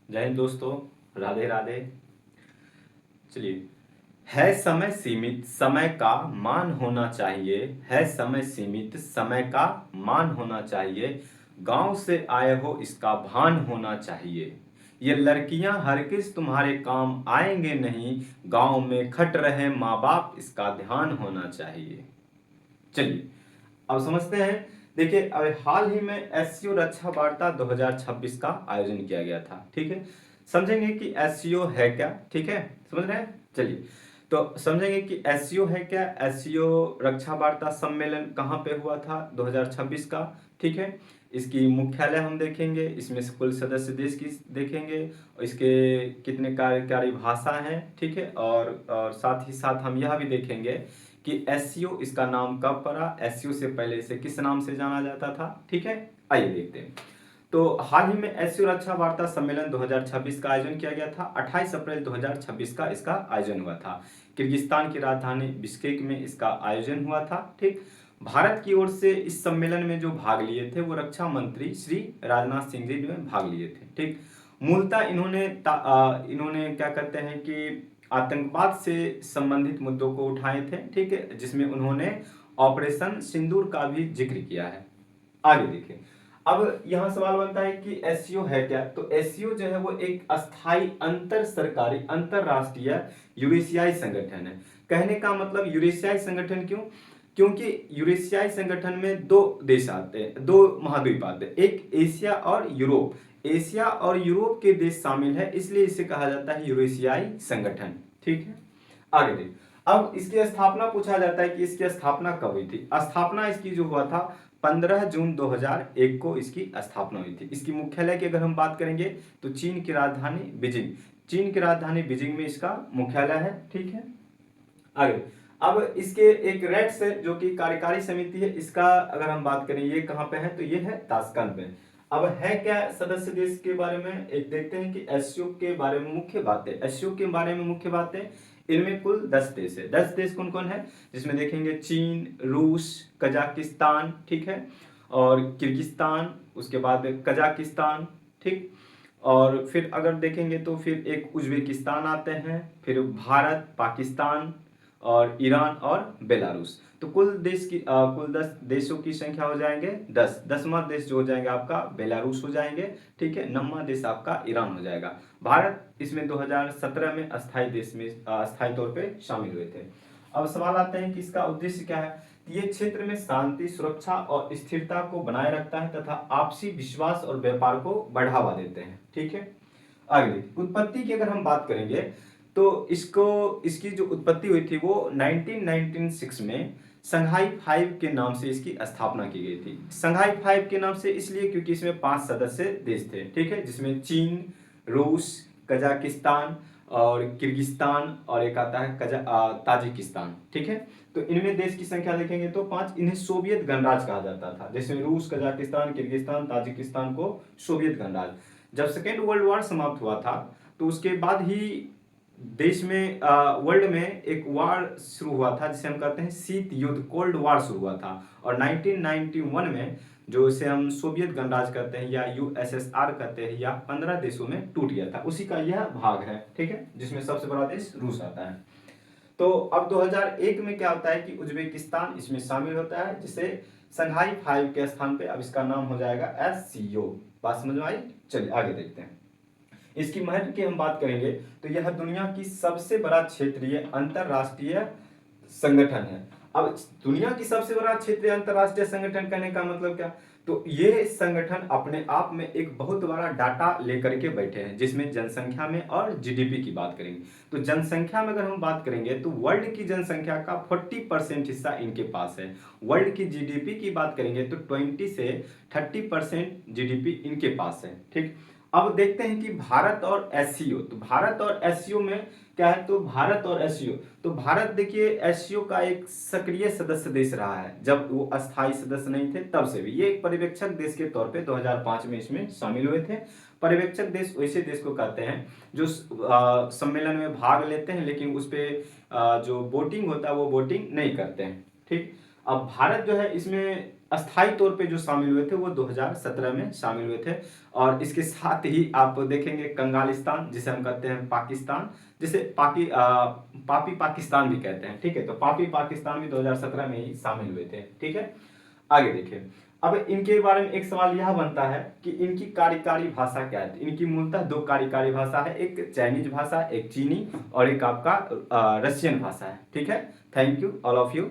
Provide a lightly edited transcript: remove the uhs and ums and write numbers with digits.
जय हिंद दोस्तों। राधे राधे। चलिए, है समय सीमित समय का मान होना चाहिए। है समय सीमित समय का मान होना चाहिए। गांव से आए हो इसका भान होना चाहिए। ये लड़कियां हरगिज तुम्हारे काम आएंगे नहीं। गांव में खट रहे माँ बाप इसका ध्यान होना चाहिए। चलिए, अब समझते हैं। देखिए, अब हाल ही में एससीओ रक्षा वार्ता 2026 का आयोजन किया गया था। ठीक है, समझेंगे कि एससीओ है क्या। ठीक है, समझ रहे हैं। चलिए, तो समझेंगे कि एससीओ है क्या। एससीओ रक्षा वार्ता सम्मेलन कहाँ पे हुआ था 2026 का। ठीक है, इसकी मुख्यालय हम देखेंगे, इसमें से कुल सदस्य देश की देखेंगे, और इसके कितने कार्यकारी भाषा हैं। ठीक है, और साथ ही साथ हम यह भी देखेंगे कि एससीओ इसका नाम कब पड़ा। एससीओ से पहले इसे किस नाम से जाना जाता था। ठीक है, आइए देखते हैं। तो हाल ही में एससीओ रक्षा वार्ता सम्मेलन 2026 का आयोजन किया गया था। 28 अप्रैल 2026 का इसका आयोजन हुआ था। किर्गिस्तान की राजधानी बिश्केक में इसका आयोजन हुआ था। ठीक, भारत की ओर से इस सम्मेलन में जो भाग लिए थे वो रक्षा मंत्री श्री राजनाथ सिंह जी ने भाग लिए थे। ठीक, मूलतः इन्होंने क्या कहते हैं कि आतंकवाद से संबंधित मुद्दों को उठाए थे। ठीक है, जिसमें उन्होंने ऑपरेशन सिंदूर का भी जिक्र किया है। आगे देखिए, अब यहां सवाल बनता है कि एससीओ है क्या। तो एससीओ जो है वो एक अस्थाई अंतर सरकारी अंतरराष्ट्रीय यूरेशियाई संगठन है। कहने का मतलब यूरेशियाई संगठन क्यों? क्योंकि यूरेशियाई संगठन में दो देश आते हैं, दो महाद्वीप आते हैं, एक एशिया और यूरोप। एशिया और यूरोप के देश शामिल है, इसलिए इसे कहा जाता है यूरेशियाई संगठन। ठीक है, आगे देख। अब इसकी स्थापना पूछा जाता है कि इसकी स्थापना कब हुई थी। स्थापना इसकी जो हुआ था 15 जून 2001 को इसकी स्थापना हुई थी। इसकी मुख्यालय की अगर हम बात करेंगे तो चीन की राजधानी बीजिंग, चीन की राजधानी बीजिंग में इसका मुख्यालय है। ठीक है, आगे। अब इसके एक रेट्स है जो कि कार्यकारी समिति है, इसका अगर हम बात करें ये कहाँ पे है तो ये है ताशकंद में। अब है क्या सदस्य देश के बारे में एक देखते हैं कि एससीओ के बारे में मुख्य बातें। एससीओ के बारे में मुख्य बातें, इनमें कुल 10 देश है। 10 देश कौन कौन है जिसमें देखेंगे चीन, रूस, कजाकिस्तान, ठीक है, और किर्गिस्तान, उसके बाद कजाकिस्तान। ठीक, और फिर अगर देखेंगे तो फिर एक उज्बेकिस्तान आते हैं, फिर भारत, पाकिस्तान और ईरान और बेलारूस। तो कुल देश की कुल 10 देशों की संख्या हो जाएंगे 10। 10वां देश जो हो जाएंगे आपका बेलारूस हो जाएंगे। ठीक है, 9वां देश आपका ईरान हो जाएगा। भारत इसमें 2017 में अस्थायी देश में अस्थायी तौर पे शामिल हुए थे। अब सवाल आते हैं कि इसका उद्देश्य क्या है। ये क्षेत्र में शांति, सुरक्षा और स्थिरता को बनाए रखता है तथा आपसी विश्वास और व्यापार को बढ़ावा देते हैं। ठीक है, आगे देखिए, उत्पत्ति की अगर हम बात करेंगे तो इसकी जो उत्पत्ति हुई थी वो 1996 में संघाई 5 के नाम से इसकी स्थापना की गई थी। संघाई 5 के नाम से इसलिए क्योंकि इसमें 5 सदस्य देश थे। ठीक है, जिसमें चीन, रूस, कजाकिस्तान और किर्गिस्तान और एक आता है ताजिकिस्तान। ठीक है, तो इनमें देश की संख्या देखेंगे तो 5। इन्हें सोवियत गणराज्य कहा जाता था, जिसमें रूस, कजाकिस्तान, किर्गिस्तान, ताजिकिस्तान को सोवियत गणराज्य। जब सेकेंड वर्ल्ड वॉर समाप्त हुआ था तो उसके बाद ही देश में वर्ल्ड में एक वार शुरू हुआ था जिसे हम कहते हैं शीत युद्ध, कोल्ड वार शुरू हुआ था। और 1991 में जो इसे हम सोवियत गणराज्य कहते हैं या यूएसएसआर कहते हैं या 15 देशों में टूट गया था, उसी का यह भाग है। ठीक है, जिसमें सबसे बड़ा देश रूस आता है। तो अब 2001 में क्या होता है कि उज्बेकिस्तान इसमें शामिल होता है, जिसे संघाई 5 के स्थान पे अब इसका नाम हो जाएगा एससीओ। बात समझ में आई। चलिए आगे देखते हैं। इसकी महत्व की हम बात करेंगे तो यह दुनिया की सबसे बड़ा क्षेत्रीय अंतरराष्ट्रीय संगठन है। अब दुनिया की सबसे बड़ा क्षेत्रीय अंतरराष्ट्रीय संगठन कहने का मतलब क्या। तो ये संगठन अपने आप में एक बहुत बड़ा डाटा लेकर के बैठे हैं, जिसमें जनसंख्या में और जीडीपी की बात करेंगे। तो जनसंख्या में अगर हम बात करेंगे तो वर्ल्ड की जनसंख्या का 40% हिस्सा इनके पास है। वर्ल्ड की जीडीपी की बात करेंगे तो 20 से 30% जीडीपी इनके पास है। ठीक, अब देखते हैं कि भारत और एससीओ। तो भारत और एससीओ में क्या है, तो भारत और एससीओ, तो भारत देखिए एससीओ का एक सक्रिय सदस्य देश रहा है, जब वो अस्थायी सदस्य नहीं थे तब से भी ये एक पर्यवेक्षक देश के तौर पे 2005 में इसमें शामिल हुए थे। पर्यवेक्षक देश वैसे देश को कहते हैं जो सम्मेलन में भाग लेते हैं लेकिन उस पर जो वोटिंग होता है वो वोटिंग नहीं करते हैं। ठीक, अब भारत जो है इसमें अस्थायी तौर पे जो शामिल हुए थे वो 2017 में शामिल हुए थे। और इसके साथ ही आप देखेंगे कंगालिस्तान, जिसे हम कहते हैं पाकिस्तान, जिसे पापी पाकिस्तान भी कहते हैं, ठीक है। तो पापी पाकिस्तान भी 2017 में ही शामिल हुए थे, ठीक है। आगे देखिए, अब इनके बारे में एक सवाल यह बनता है कि इनकी कार्यकारी भाषा क्या है। इनकी मूलतः दो कार्यकारी भाषा है, एक चाइनीज भाषा, एक चीनी, और एक आपका रशियन भाषा है, ठीक है। Thank you all of you.